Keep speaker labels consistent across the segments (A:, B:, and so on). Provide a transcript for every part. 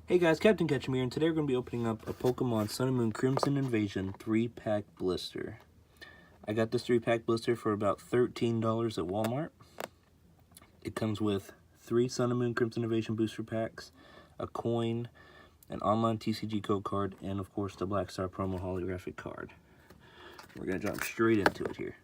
A: Hey guys, Captain Ketchum here, and today we're going to be opening up a Pokemon Sun and Moon Crimson Invasion 3-pack blister. I got this 3-pack blister for about $13 at Walmart. It comes with 3 Sun and Moon Crimson Invasion booster packs, a coin, an online TCG code card, and of course the Black Star promo holographic card. We're going to jump straight into it here.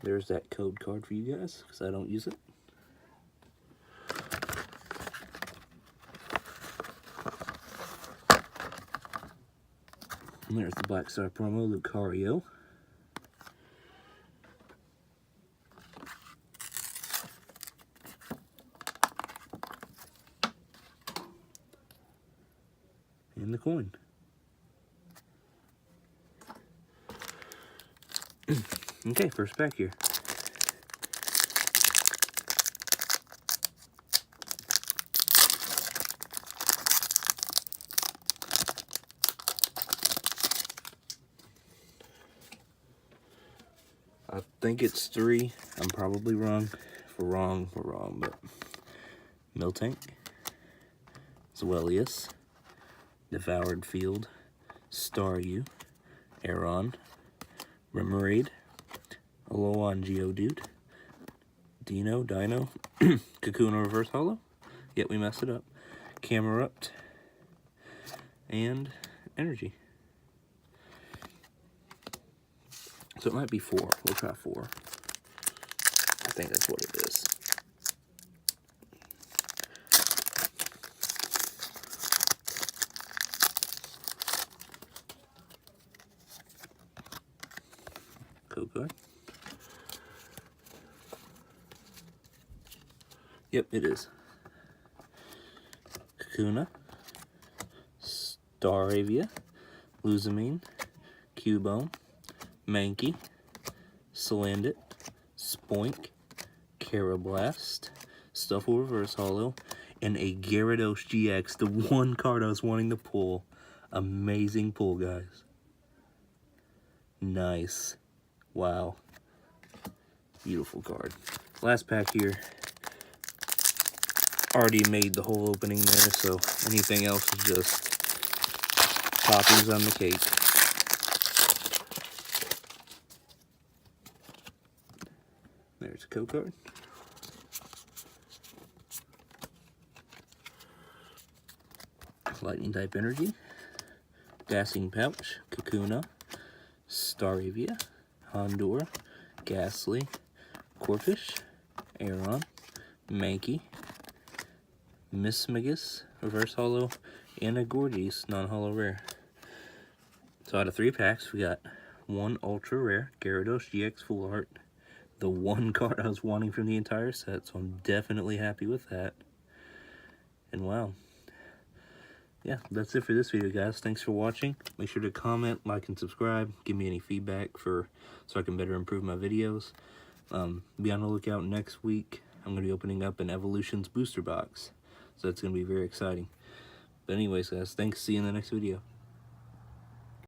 A: There's that code card for you guys, because I don't use it. And there's the Black Star promo, Lucario. And the coin. Okay, first pack here. I think it's 3. I'm probably wrong. If we're wrong, we're wrong, but Miltank, Zwellius, Devoured Field, Staryu, Aeron, Remoraid, Alolan Geodude, Dino, Kakuna Reverse Holo. Yep, we messed it up. Camerupt, and Energy. So it might be 4. We'll try 4. I think that's what it is. Coco. Yep, it is. Kakuna, Staravia, Luzamine, Cubone, Mankey, Salandit, Spoink, Carablast, Stuffle Reverse Holo, and a Gyarados GX, the one card I was wanting to pull. Amazing pull, guys. Nice. Wow. Beautiful card. Last pack here. Already made the whole opening there, so anything else is just toppings on the cake. There's a code card. Lightning type Energy, Dancing Pouch, Kakuna, Staravia, Houndour, Ghastly, Corphish, Aeron, Mankey, Mismagus, Reverse Holo, and a Gorgeous non-holo rare. So out of 3 packs, we got 1 ultra rare Gyarados GX Full Art, the one card I was wanting from the entire set, so I'm definitely happy with that. And wow. Yeah, that's it for this video, guys. Thanks for watching. Make sure to comment, like, and subscribe. Give me any feedback so I can better improve my videos. Be on the lookout next week. I'm going to be opening up an Evolutions booster box, so that's going to be very exciting. But anyways, guys, thanks. See you in the next video.